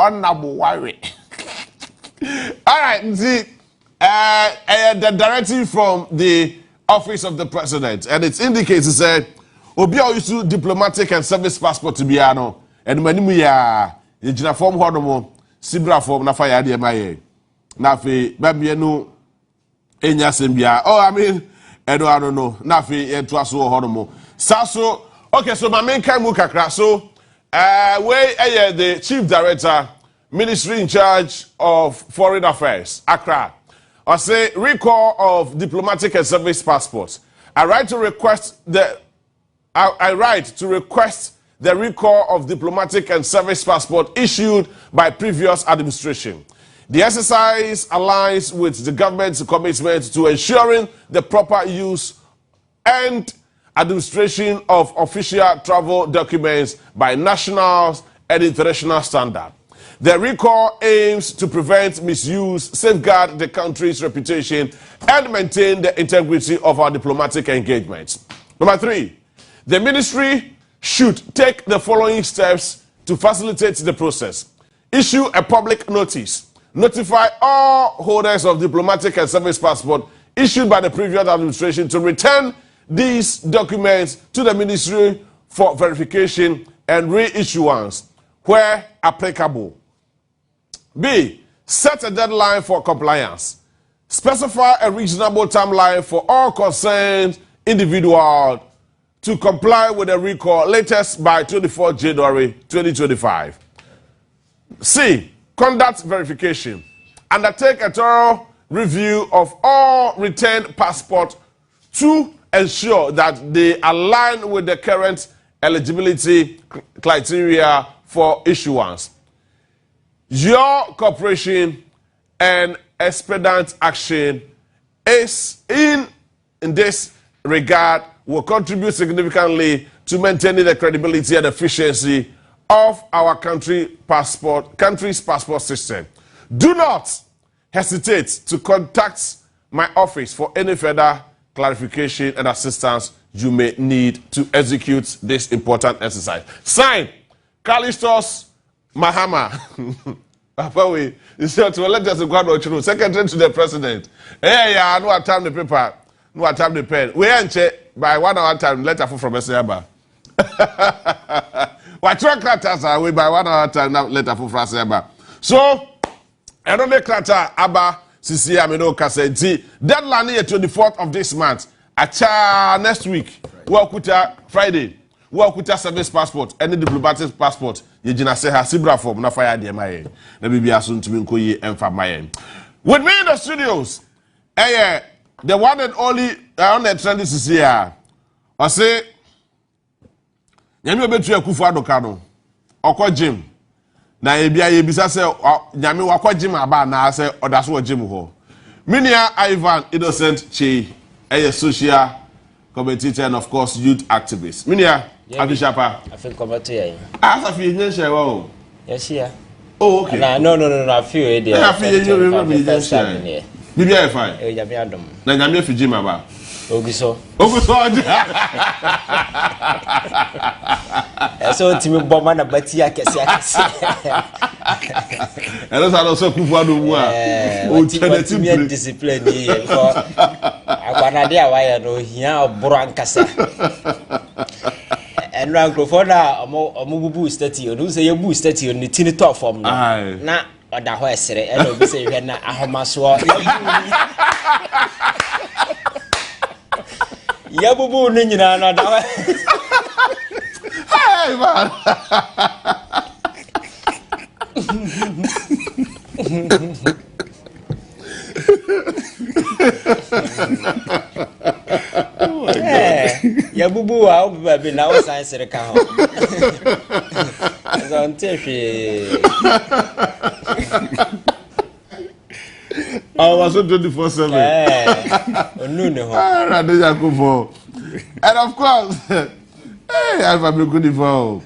honorable worry. All right, see, the directive from the office of the president, and it indicates, it said, Obia used to diplomatic and service passport to be ano, and many ya, the form honomo, Sibra form, na fire de maye. Nafi, baby, enya sembia. Oh, I mean, I don't know. Nafi, etwaso honomo. Saso, okay, so my main kai mukakra. So, where the chief director, ministry in charge of foreign affairs, Accra, I say recall of diplomatic and service passports. I write to request the recall of diplomatic and service passport issued by previous administration. The exercise aligns with the government's commitment to ensuring the proper use and administration of official travel documents by nationals and international standards. The recall aims to prevent misuse, safeguard the country's reputation, and maintain the integrity of our diplomatic engagements. Number 3, the ministry should take the following steps to facilitate the process. Issue a public notice. Notify all holders of diplomatic and service passport issued by the previous administration to return these documents to the ministry for verification and reissuance where applicable. B. Set a deadline for compliance. Specify a reasonable timeline for all concerned individuals to comply with the recall latest by 24 January 2025. C. Conduct verification. Undertake a thorough review of all returned passports to ensure that they align with the current eligibility criteria for issuance. Your cooperation and expedient action is in this regard will contribute significantly to maintaining the credibility and efficiency of our country's passport system. Do not hesitate to contact my office for any further clarification and assistance you may need to execute this important exercise. Signed, Callistus Mahama. Secretary to the President. Hey, yeah, no time the paper, no time the pen. We ain't by 1 hour time letter from Esiaba. What track letters are we by 1 hour time now letter from Esiaba. So, I don't make letter Abba Sisi Amino Kasenti. Deadline is 24th of this month. Acha next week. Work with Friday. Work with service passport. Any diplomatic passport. Yejina se ha Sibra form na fire de maye. Na bibia so ntumi nkoyi emfa maye. With me in the studios, the one and only on the trend is here. I say nyame obetu akufu adoka no. Okọ gym. Na ebia ye bisa se nyame wakọ gym aba na se odaso gym ho. Minia Ivan Innocent Che, social commentator and of course youth activist. Minia Abishapa. I feel combative. I feel you share well. Yes, yeah. Oh, okay. No. I feel it. I feel you remember me just share. Bibi I fine. Eh, ya me adom. Na nyame fiji maba. Ogiso. So timi bomba na bati akese. Elo sa no so kufu ado mu a. O timi discipline here for akwanade a wire no hia oboro ankasa. And microphone omububu stati o do say you boost stati on the tini top form na oda ho esere e no bi say hwe na ahomaso ya bubu ni nyina na oda hey man oh my God. Ya bubu wa obi na o san sere ka ho. So ntefi. I was 24/7. Onu ne ho. Radeja ko. And of course, hey, I'm a good for.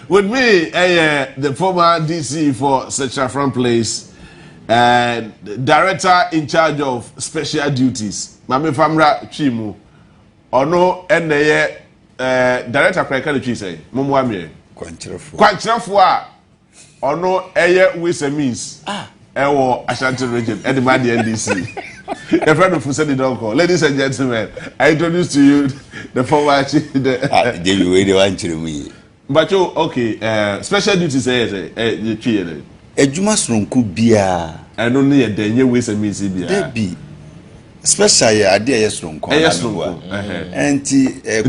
With me, the former DC for Central Front Place, and director in charge of special duties, Mame Famra Chimu. Ono director kweka le chi say, Momo amie. Kwanchirafo a Ono eye with a means. Ewo Ashanti region, and the NDC. A friend of Fuseni Donko. Ladies and gentlemen, I introduce to you the former chief. But you okay, special duty says the tree. A Jumas Runku Bia. And only a day with a means. Debbie. Especially a dear yes Runko. And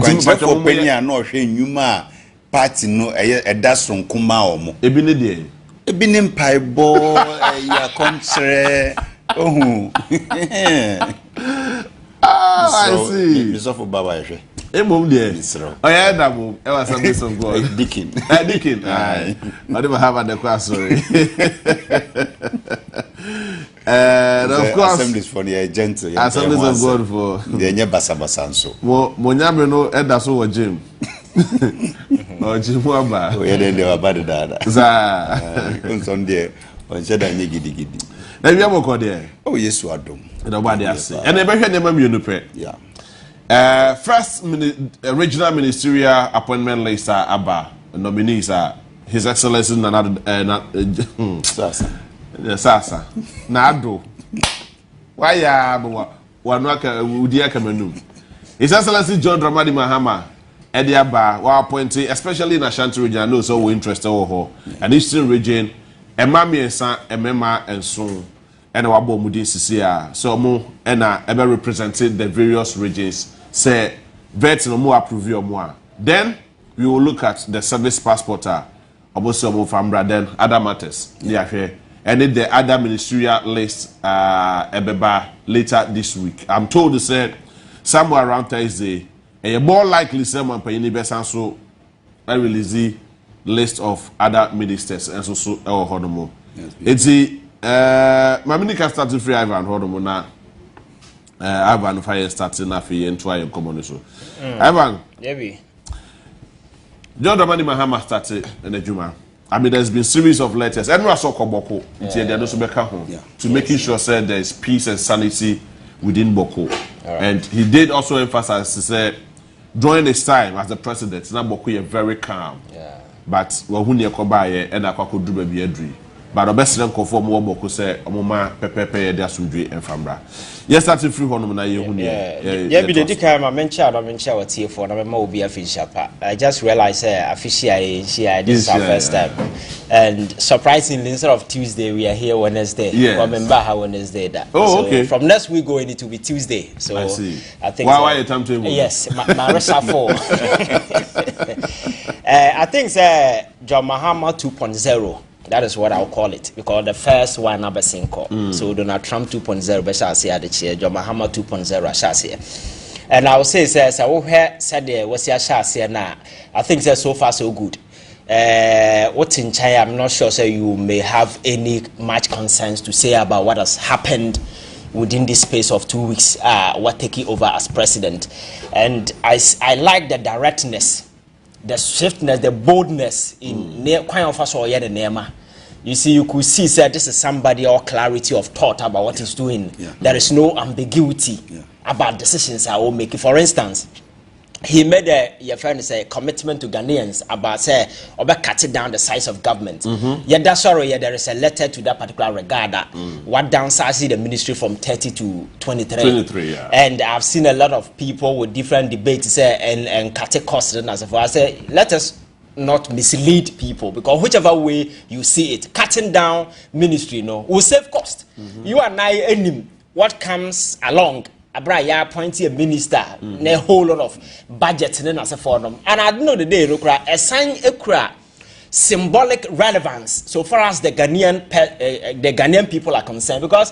contract for penny and no shame you ma party no a das Runkuma omo. Ebini day. Ebinim pie ball, ya contre. Oh, I see. Mr. For Baba. Move there. Oh, yeah, that move. I was a piece of God. Dickin. Dickin. I never have the class, sorry. And of course, assemblies for the agent. Assemblies of God for the Basabasanso. Monyamino, and that's over Jim. Oh, Jim Wamba. Oh, yeah, then they were bad dada. On Sunday, on Shada Nigidi. Then we have a there. Oh, yes, you are dumb. Nobody has said. And never heard the name you pray. Yeah. First regional ministerial appointment list Abba nominees are His Excellency Sasa Nado. Why ya Onua Udia Kamenu. His Excellency John Dramani Mahama Eddie Abba were appointed, especially in Ashanti region. I know so we're interested in and Eastern region. Emami and San Emema and Soon. And our Bomudi Sisia, so mo and ever represented the various regions. Say, vet no more approve your more. Then we will look at the service passport. Almost some from then other matters. Yeah, and then the other ministerial list ebeba later this week. I'm told to say somewhere around Thursday. And you're more likely someone paying the best answer. I release list of other ministers and so our honomo. It's the Maminika started free Ivan honomo na Ivan fire starting na free and try and come so. Ivan, Debbie. John Dramani Mahama started in the Juma. I mean, there's been series of letters. And we are so Boko to making sure that there is peace and sanity within Boko. And he did also emphasize to say during his time as the president, now Boko is very calm. But when you come by and I could do baby edry. But the best thing conform more Boko say Omoma Pepe their sundry and Fambra. Yes, that's a free one na you. Yeah, be the dika I mention what here for na will be official. I just realized official this is our first time. And surprisingly, instead of Tuesday, we are here Wednesday. Yeah. Remember how Wednesday that. Oh, so okay. From next week going it will be Tuesday. So I see. I think why your timetable? Yes, my reshuffle. I think John Mahama 2.0. That is what I'll call it, because the first one number 5. So Donald Trump 2.0, but shall say at the chair, John Mahama 2.0, shall say. And I will say, says, I will hear said there was your shall say now. I think so far so good. What in China, I'm not sure, say you may have any much concerns to say about what has happened within this space of 2 weeks, what taking over as president. And I like the directness, the swiftness, the boldness in kind of us or the Nema. You see, you could see that this is somebody or clarity of thought about what he's doing. Yeah. There is no ambiguity about decisions I will make. For instance, he made your friend say commitment to Ghanaians about say about cutting down the size of government. Yeah, that's sorry. Yeah, there is a letter to that particular regard that what downsizing the ministry from 30 to 23. 23, yeah. And I've seen a lot of people with different debates say and cutting costs and as I say, let us not mislead people, because whichever way you see it, cutting down ministry, will save cost. You and I, enemy, what comes along. Abraya appointed a minister, a whole lot of budget and as a forum. And I know the day, a sign a symbolic relevance so far as the Ghanaian people are concerned, because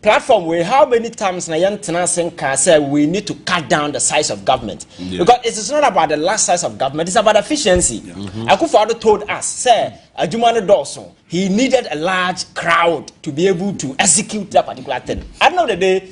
platform where how many times Nayan Tenansen can say we need to cut down the size of government, because it is not about the last size of government, it's about efficiency. Akufo-Addo told us, say Adjumani Dawson, he needed a large crowd to be able to execute that particular thing. At the end of the day,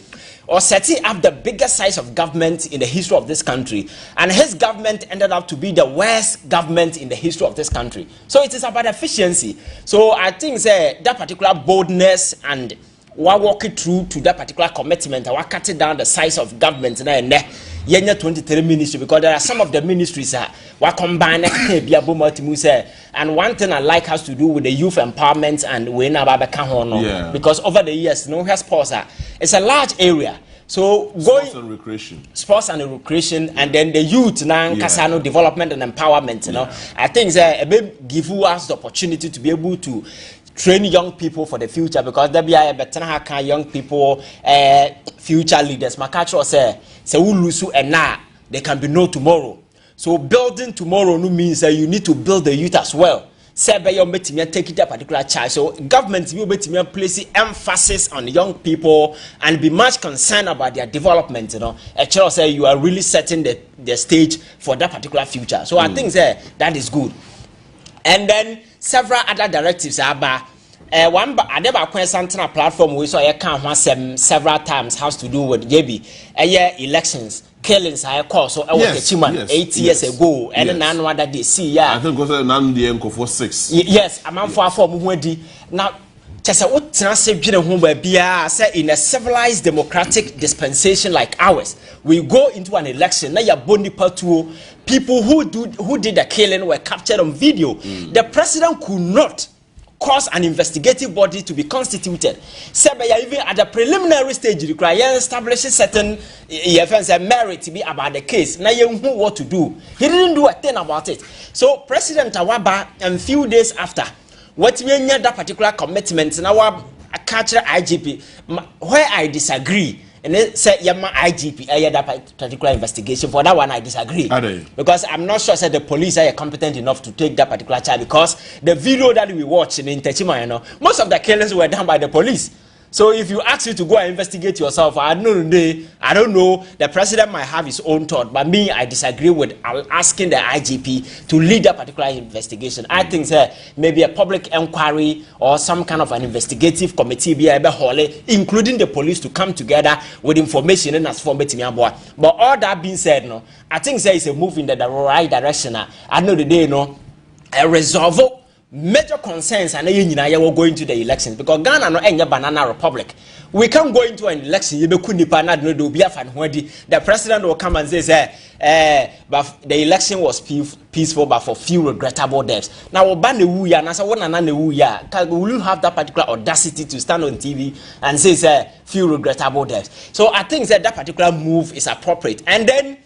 or setting up the biggest size of government in the history of this country, and his government ended up to be the worst government in the history of this country. So it is about efficiency. So I think that particular boldness and we're walking through to that particular commitment and we're cutting down the size of government yenya 23 ministry because there are some of the ministries were combined and one thing I like has to do with the youth empowerment and because over the years sports it's a large area. So sports and recreation and then the youth now casano development and empowerment, I think that give us the opportunity to be able to train young people for the future because there be a better young people future leaders. Makacho say ulusu and now there can be no tomorrow. So building tomorrow no means that you need to build the youth as well. Say by your take it a particular charge. So government will place emphasis on young people and be much concerned about their development. A child say you are really setting the stage for that particular future. So I think that is good. And then several other directives are one I never question a platform we saw I can't several times has to do with elections. Killings I call so I was a 8 years ago and then none that they see I think was a for 6. Yes, I'm for now just what say in a civilized democratic dispensation like ours we go into an election now people who did the killing were captured on video. The president could not cause an investigative body to be constituted. Even at the preliminary stage, require establishing certain merit to be about the case. Now you know what to do. He didn't do a thing about it. So President Awaba, and few days after, what we need that particular commitment now a catcher IGP, where I disagree. And then say Yama IGP that particular investigation. For that one I disagree. Because I'm not sure that the police are competent enough to take that particular charge because the video that we watched in Techima, most of the killings were done by the police. So if you ask you to go and investigate yourself, I don't know. The president might have his own thought, but me, I disagree with asking the IGP to lead that particular investigation. I think maybe a public inquiry or some kind of an investigative committee be able to, including the police, to come together with information and as for But all that being said, no, I think there is a move in the right direction. I know the day, a resolve major concerns and we're going to the elections because Ghana no any banana republic. We can't go into an election. The president will come and say, but the election was peaceful, but for few regrettable deaths. Now, will you have that particular audacity to stand on TV and say, few regrettable deaths? So I think that particular move is appropriate. And then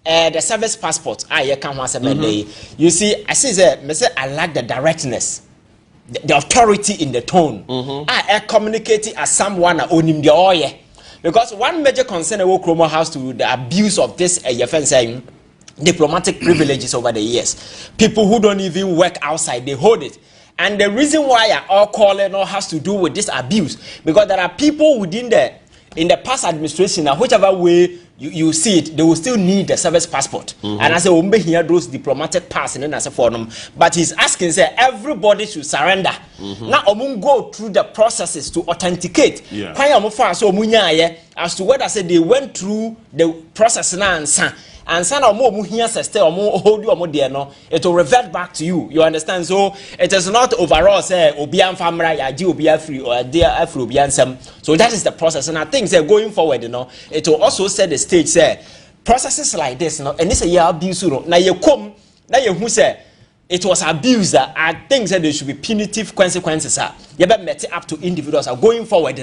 the service passport, you see, I like the directness, the authority in the tone. I communicating as someone owning the oil. Because one major concern of Oklahoma has to do the abuse of this diplomatic privileges over the years. People who don't even work outside, they hold it. And the reason why I all call it has to do with this abuse. Because there are people within in the past administration, whichever way you see it, they will still need the service passport. And I say, we hear those diplomatic pass and then I say for them. But he's asking, say, everybody should surrender. Now, we go through the processes to authenticate. As to what I said, they went through the process now and some more here say or more hold you or more dear no, it will revert back to you. You understand? So it is not overall say Obian family, Obia free or dear Afro Biansam. So that is the process, and I think going forward, it will also set the stage. Say processes like this, and this a year abuse. Now you come, now you who say it was abuse. I think that there should be punitive consequences. You better met up to individuals are going forward,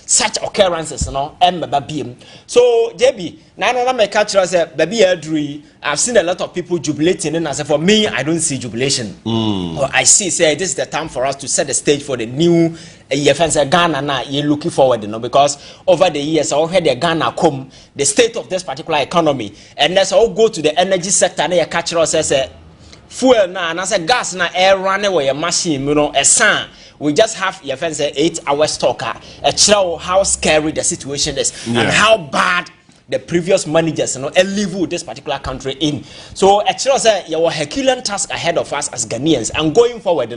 such occurrences, So JB, now I catch us baby I've seen a lot of people jubilating, and I say for me, I don't see jubilation. I see this is the time for us to set the stage for the new Ghana now. You're looking forward, because over the years I heard the Ghana come, the state of this particular economy, and let's all go to the energy sector and you catch us fuel now, and I said gas now air running with a machine, a sun. We just have your friends 8 hours talker. A show how scary the situation is and how bad the previous managers leave this particular country in. So a show say your Herculean task ahead of us as Ghanaians, and going forward,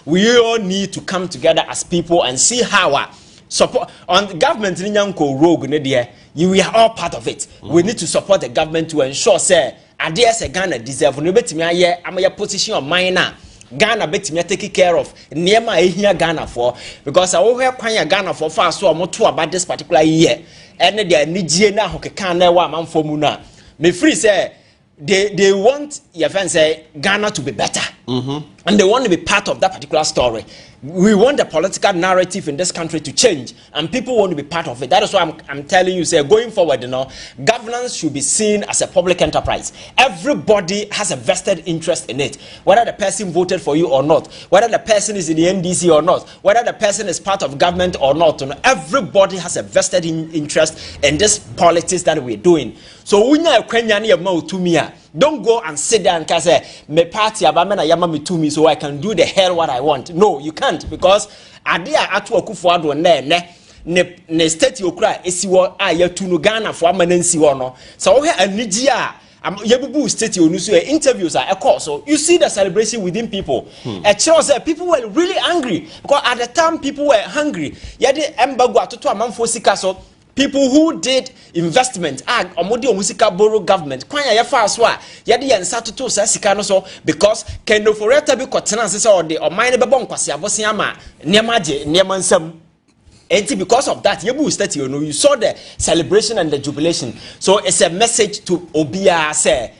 we all need to come together as people and see how support on the government in Yanko rogue. We are all part of it. We need to support the government to ensure say Adias a Ghana deserve no bet me a am your position of mine now. Ghana bet me taking care of near my here Ghana for because I will have Ghana for fast so more about this particular year. And they are Nigeria who can never man for Muna. me free say they want your friend say Ghana to be better, and they want to be part of that particular story. We want the political narrative in this country to change, and people want to be part of it. That is why I'm telling you, say, going forward, governance should be seen as a public enterprise. Everybody has a vested interest in it, whether the person voted for you or not, whether the person is in the NDC or not, whether the person is part of government or not. Everybody has a vested interest in this politics that we're doing. So when you don't go and sit there and say, me party abamena yama me to me so I can do the hell what I want. No, you can't, because adia atu akufuado ne state okura esiwo a yatunu Ghana for amanensi wo no. So we anigi a yebubu state onu so interviews are course. So you see the celebration within people. People were really angry because at the time people were hungry. Yade embago atoto amanfo sika so. People who did investment omodi omusika borrow government kwanya ya fa so a yede yen satoto sa sika no so because kendo foreta bi kotena se o de oman be bon kwase abosen ama niema je niema nsam. And because of that, you saw the celebration and the jubilation. So it's a message to Obia say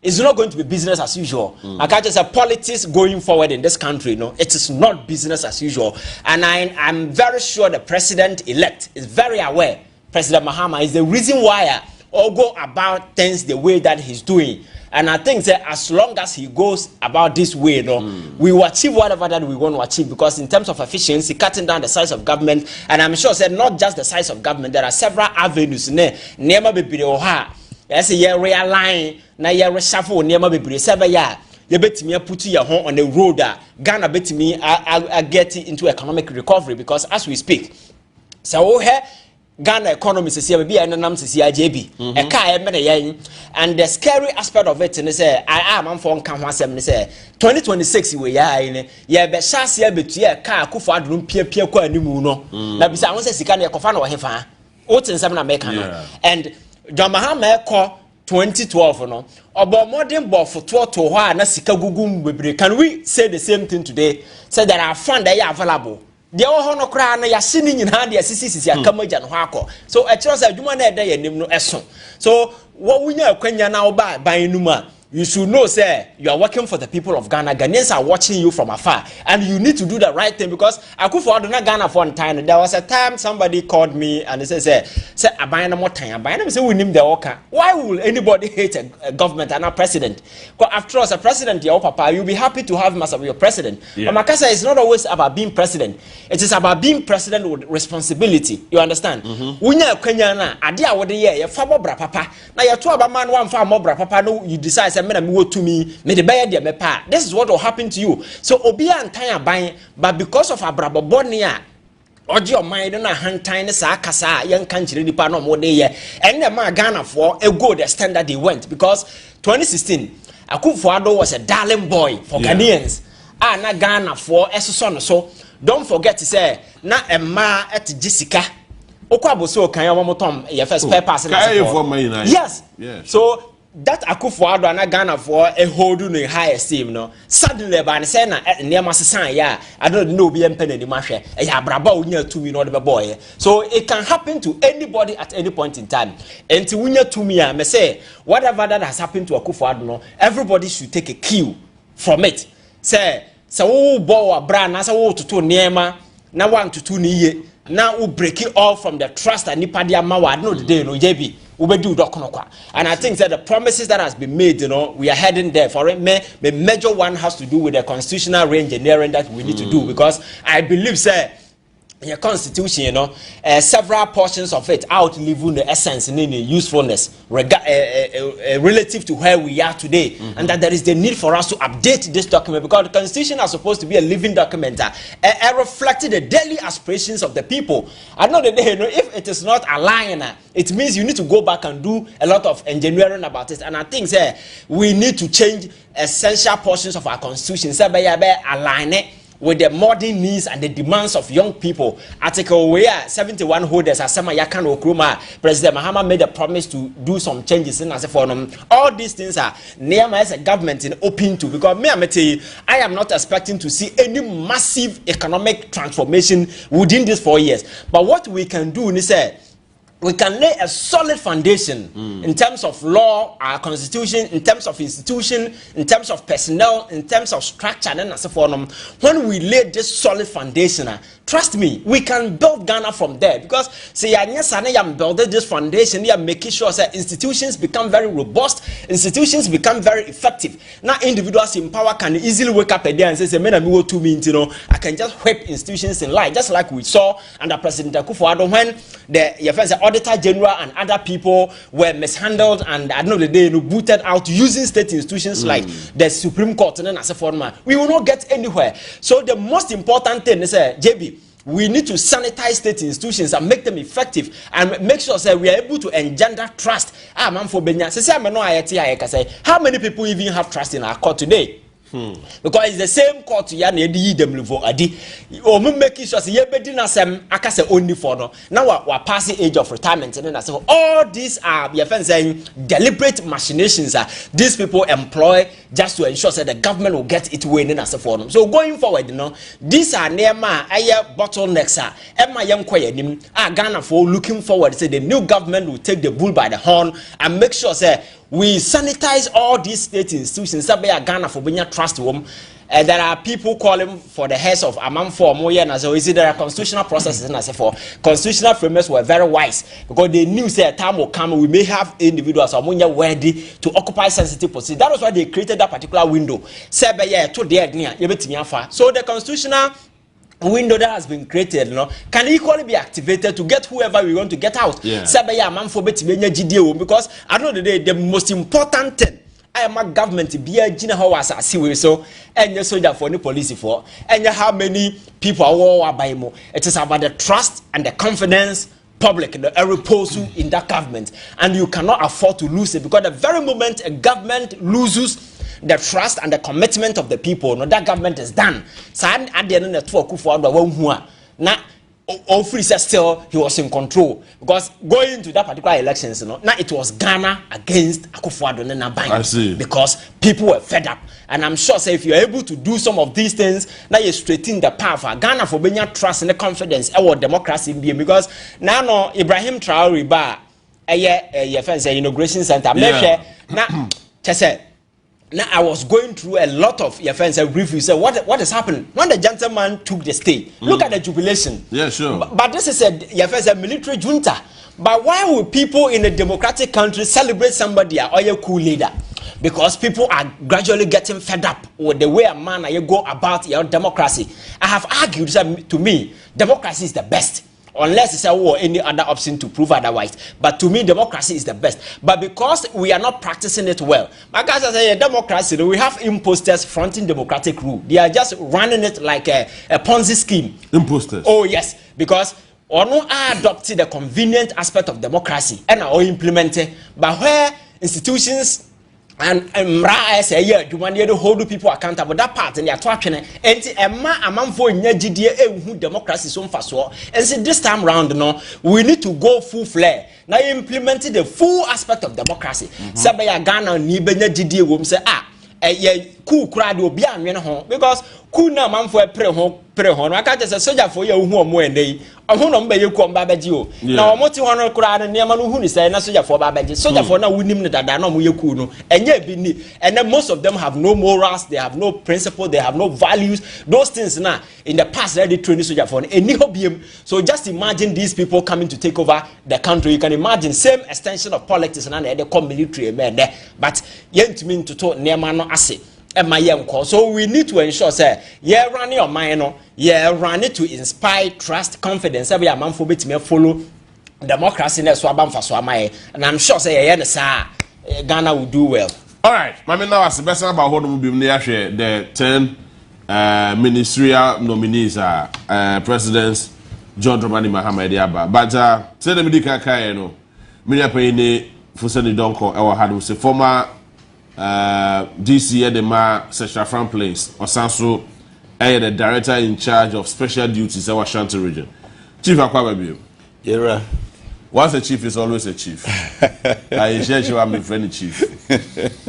it's not going to be business as usual. I can't just say politics going forward in this country. No, it is not business as usual. And I'm very sure the president-elect is very aware. President Mahama is the reason why all go about things the way that he's doing. And I think that as long as he goes about this way, we will achieve whatever that we want to achieve. Because in terms of efficiency, cutting down the size of government, and I'm sure said not just the size of government, there are several avenues. Nema bebre oha, yes, ye realign, na ye reshuffle, nema bebre sebe ya. You bet me put your home on the road. Ghana bet me I get into economic recovery because as we speak, so Ghana economy says here be anam says here JB. A car and the scary aspect of it and say I am for can say 2026 we ya be chance here betua car kufa adrum pia kwa animu no. Na bisa won say sika na ekofa na wo hefa. O tin sem na make no. And John Mahama ko 2012 no. Obo modern ball for to ho na sika gugum bebre. Can we say the same thing today? Say there are funds that are available. They all no cry na yasini nyina de asisi akamaja no hako. So a chance adwuma na eda yanim no eso. So what we nya akwanya na oba ban numa, you should know say you are working for the people of Ghana. Ghanaians are watching you from afar and you need to do the right thing because Akufo-Addo na Ghana for one time. There was a time somebody called me and they say aban na more time. Aban na say we name the worker. Why will anybody hate a government and a president? Because after all, as a president, your papa, you'll be happy to have master your president. Yeah. But Makasa is not always about being president. It is about being president with responsibility. You understand? Unya Kenya na adi a wode ye ye fa bobra papa. Na ye to abaman wan fa mobra papa no you decide say me na me wo to me the buy there me pa. This is what will happen to you. So obia antan aban but because of abraboboni a oje o mind na hantan ne sa kasa yan kan kire dipa no mo de ye and the man Ghana for a go the standard they went because 2016 Akufo-Addo was a darling boy for Ghanaians. Na Ghana for eso so don't forget to say na emma et Jessica okwaboso kan ya motom your first purpose yes. So that Akufo-Addo na Ghana for a hold in high esteem no suddenly ban say na near masesan ya I don't know be empene ni mahwe e ya braba unya to me no the boy. So it can happen to anybody at any point in time. And to unya to me me say whatever that has happened to Akufo-Addo no everybody should take a cue from it. Say wo bo abra na say wo toto niema na wan toto ni ye na wo break it all from the trust and nipa dia ma wa no the day no JB we do dokonokwa. And I think that the promises that has been made, we are heading there. For it, the major one has to do with the constitutional re-engineering that we need to do because I believe, sir, in your constitution, several portions of it outliving the essence and the usefulness relative to where we are today, and that there is the need for us to update this document because the constitution is supposed to be a living document, reflecting the daily aspirations of the people. I know that if it is not aligned, it means you need to go back and do a lot of engineering about it. And I think we need to change essential portions of our constitution, align it with the modern needs and the demands of young people. Article where 71 holders as Sama Yakan Okruma, President Mahama made a promise to do some changes in as a forum. All these things are near as a government in open to because I am not expecting to see any massive economic transformation within these 4 years. But what we can do is say we can lay a solid foundation in terms of law, our constitution, in terms of institution, in terms of personnel, in terms of structure, and so forth. When we lay this solid foundation, trust me, we can build Ghana from there. Because say, I'm building this foundation, I'm making sure that institutions become very robust, institutions become very effective. Now, individuals in power can easily wake up a day and say, "Man, I'm going to me, you know, I can just whip institutions in line," just like we saw under President Akufo-Addo when the Auditor General and other people were mishandled and at the end of the day, booted out using state institutions like the Supreme Court and as a former. We will not get anywhere. So the most important thing is, JB, we need to sanitize state institutions and make them effective and make sure that we are able to engender trust. How many people even have trust in our court today? Because it's the same court ya na edi dem level adi o me making sure say ye bedi na sem akase only for no now we passing age of retirement and na say all these are your friends saying deliberate machinations are these people employ just to ensure that the government will get it way in as for them. So going forward, you know, these are near bottlenecks are Emma young nim Ghana for looking forward say the new government will take the bull by the horn and make sure say we sanitize all these state institutions. Ghana for being trust them. There are people calling for the heads of Amam for more years. So is it there are constitutional processes and as for constitutional frameworks were very wise because they knew say a time will come we may have individuals or more worthy to occupy sensitive positions. That was why they created that particular window. So the constitutional window that has been created, you know, can equally be activated to get whoever we want to get out. Because at the end of the day, the most important thing I am a government to be a general as I see so and your soldier for the police for and how many people are by more. It is about the trust and the confidence public the repose in that government, and you cannot afford to lose it because the very moment a government loses the trust and the commitment of the people, no, that government is done. So at the end of the Akufo-Addo now all free still he was in control because going to that particular elections, you know, now it was Ghana against Akufo-Addo and I see. because people were fed up. And I'm sure say if you're able to do some of these things, now you're straightening the path for Ghana for being trust and the confidence our democracy in being because now no Ibrahim Traore ba inauguration center now now I was going through a lot of your friends and reviews. Say what has happened when the gentleman took the stage? Look at the jubilation. Yeah, sure. But this is a military junta. But why would people in a democratic country celebrate somebody or a cool leader? Because people are gradually getting fed up with the way a man you go about your democracy. I have argued that to me, democracy is the best. Unless it's any other option to prove otherwise. But to me, democracy is the best. But because we are not practicing it well, like I say, democracy, we have imposters fronting democratic rule. They are just running it like a Ponzi scheme. Imposters? Oh, yes. Because Onua adopted the convenient aspect of democracy and are implemented. But where institutions and I say, yeah, you want to hold people accountable. That part and they are talking. And a man for GDA democracy so fast. And see this time round, no, we need to go full flare. Now implemented the full aspect of democracy. Sabaya Ghana ni benya GDA wom say cool crowd will be because cool na man for pre hon. I can't just a soldier for you who are more day. I won't number you come Babaji. Now, what you want to crowd and near Manu is a soldier for Babaji. Soldier for now, we name that I know you kuno. And yet, and then most of them have no morals, they have no principle, they have no values. Those things now in the past, they trained soldier for any hobby. So just imagine these people coming to take over the country. You can imagine same extension of politics and they come military men there. But yet mean to talk near Mano Ase. So we need to ensure say yeah running your mind yeah running to inspire trust confidence every man for me to follow democracy and I'm sure say yeah Ghana will do well. All right, I now as the best about what will be the 10 ministerial nominees are Presidents John Dramani Mahama Diaba but say the medical kai no me pay Fuseni Donko our had was a former DC Edema Seshafran Place or Sanso the director in charge of special duties in our Shanti region. Chief Akwababi. Yeah. Once a chief is always a chief. I share you I'm a friendly chief. If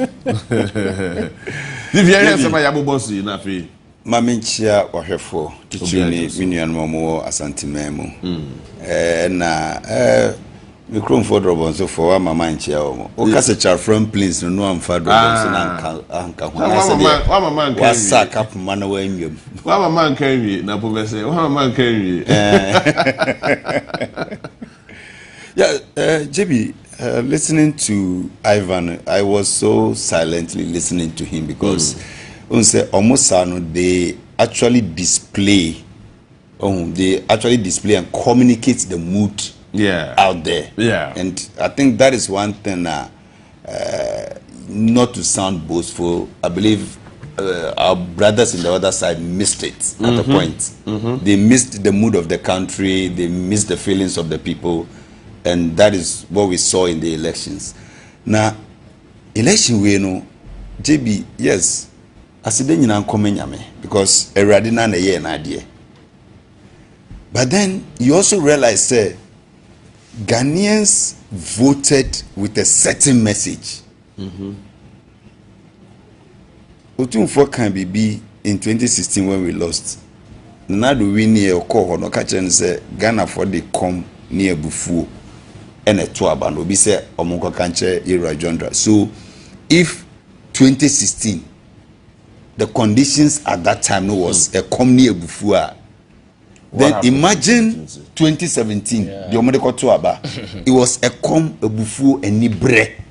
you hear somebody Abu Bossi na fe. Maminchia wahefo tuchini minian momo asante memo. Na Me chrome for drop so for my mind chair. O kase char from please no am for drop so na anka ho. Wa mama kan. Wa sack up man wa nwam. Wa mama kan wi na po be say wa mama kan wi. Yeah, JB, listening to Ivan, I was so silently listening to him because almost they actually display and communicate the mood out there. Yeah. And I think that is one thing, not to sound boastful, I believe our brothers in the other side missed it at the point. They missed the mood of the country, they missed the feelings of the people. And that is what we saw in the elections. Now, election we know, JB, yes, as I didn't come in because a radina na year na idea. But then you also realize, Ghanaians voted with a certain message. Otunfo can be in 2016 when we lost. Now do we near call no catch and say Ghana for they come near Bufu. And a tuaba no be say omonko kanche ira jondra. So if 2016 the conditions at that time was a come near Bufua, then imagine 2017 the omodeko tuaba it was a come a Bufu and nibre.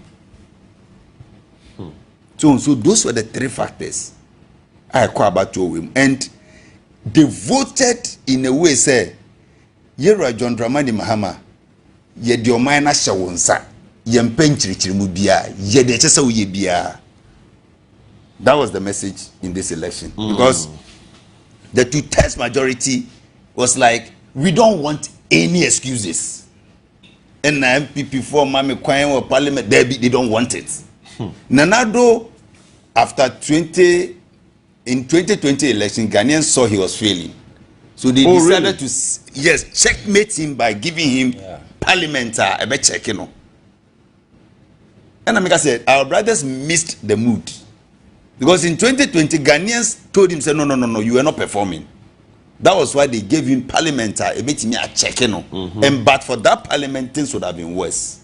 So those were the three factors I call about to him, and they voted in a way say Yera John Dramani Mahama ye de oman na hye wonsa ye mpanchirichiri mu bia ye de chese wo ye bia. That was the message in this election because the two-thirds majority was like, we don't want any excuses. And MPP for Mami Kwan or Parliament they don't want it. Nanado after 2020 election, Ghanaians saw he was failing, so they decided to checkmate him by giving him parliament a bit checking on. And Amika said our brothers missed the mood because in 2020 Ghanaians told him say no you are not performing. That was why they gave him parliament a bit me a checking on. And but for that parliament things would have been worse.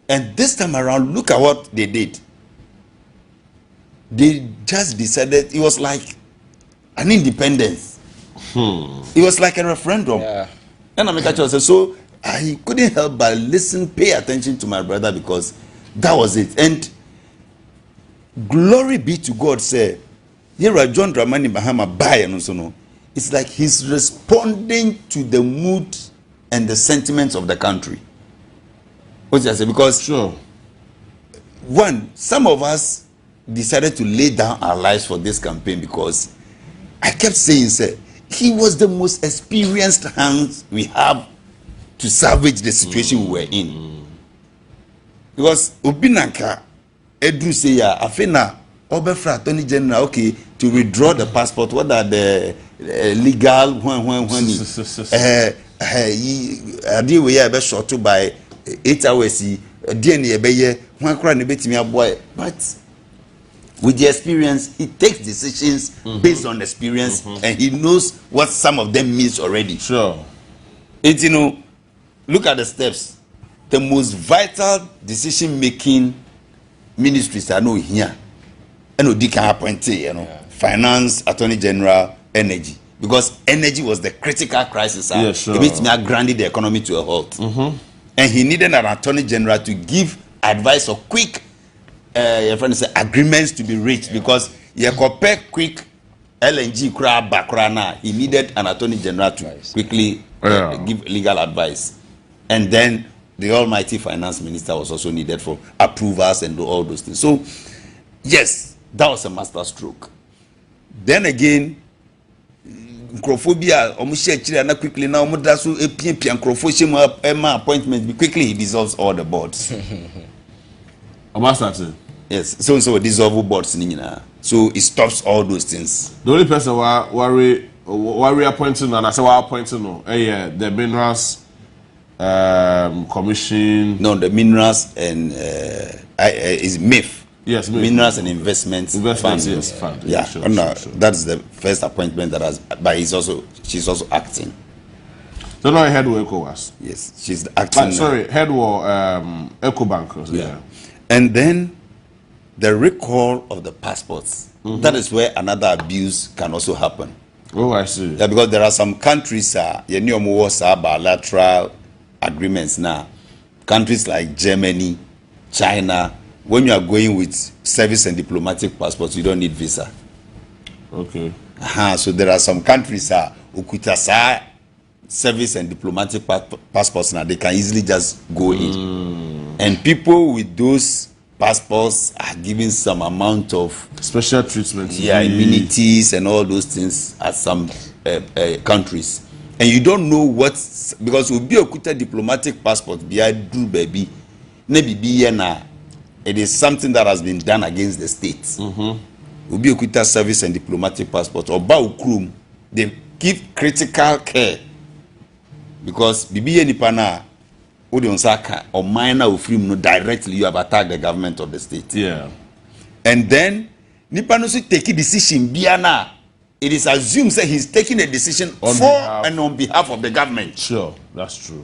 And this time around, look at what they did. They just decided it was like an independence. It was like a referendum. And I said, so I couldn't help but pay attention to my brother because that was it. And glory be to God, say, here are John Dramani Mahama by and so no. It's like he's responding to the mood and the sentiments of the country. What I say? Because one, some of us decided to lay down our lives for this campaign because I kept saying, sir, he was the most experienced hands we have to salvage the situation we were in. Because Obinanka Edu say ya afena Obefra Attorney General okay to withdraw the passport. What are the legal when adi we ya be short by 8 hours DNA be ye when kra ne betimi aboy. But with the experience, he takes decisions based on experience, and he knows what some of them means already. It's, look at the steps. The most vital decision-making ministries are no here. And they can appoint, finance, attorney general, energy, because energy was the critical crisis. It means me grounded the economy to a halt, and he needed an attorney general to give advice or quick. Your friend say agreements to be reached because you compare quick LNG bakrana. He needed an attorney general to quickly give legal advice, and then the almighty finance minister was also needed for approvals and do all those things. So yes, that was a master stroke. Then again, Microphobia quickly now appointment quickly he dissolves all the boards. Yes, so dissolve boards. So it stops all those things. The only person worry appointing and I say we're appointing the minerals commission. No, the minerals and is MIF. Yes, minerals and investments fund. Yes, fund. Yeah, sure. That's the first appointment that has. But she's also acting. So no head war ECOWAS. Yes, she's the acting. Sorry, head war EcoBank. Yeah. And then the recall of the passports. That is where another abuse can also happen. Oh, I see. Yeah, because there are some countries bilateral agreements now. Countries like Germany, China, when you are going with service and diplomatic passports, you don't need visa. Okay. So there are some countries ukutasa service and diplomatic passports now, they can easily just go in. And people with those passports are given some amount of special treatment. Yeah, immunities and all those things at some countries. And you don't know what, because we'll be a diplomatic passport, be a do baby, maybe it is something that has been done against the state. We'll be a service and diplomatic passport or Baukrum, they give critical care because bibi nipana or minor of freedom directly you have attacked the government of the state. Yeah. And then nipano so take a decision biana. It is assumed that he's taking a decision on behalf of the government. Sure, that's true.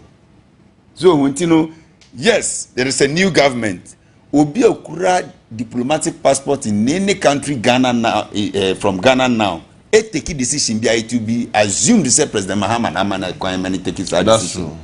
So when you know, yes, there is a new government. Obi okura diplomatic passport in any country Ghana now from Ghana now. It take a decision to be assumed to say President Mahama take it. That's true.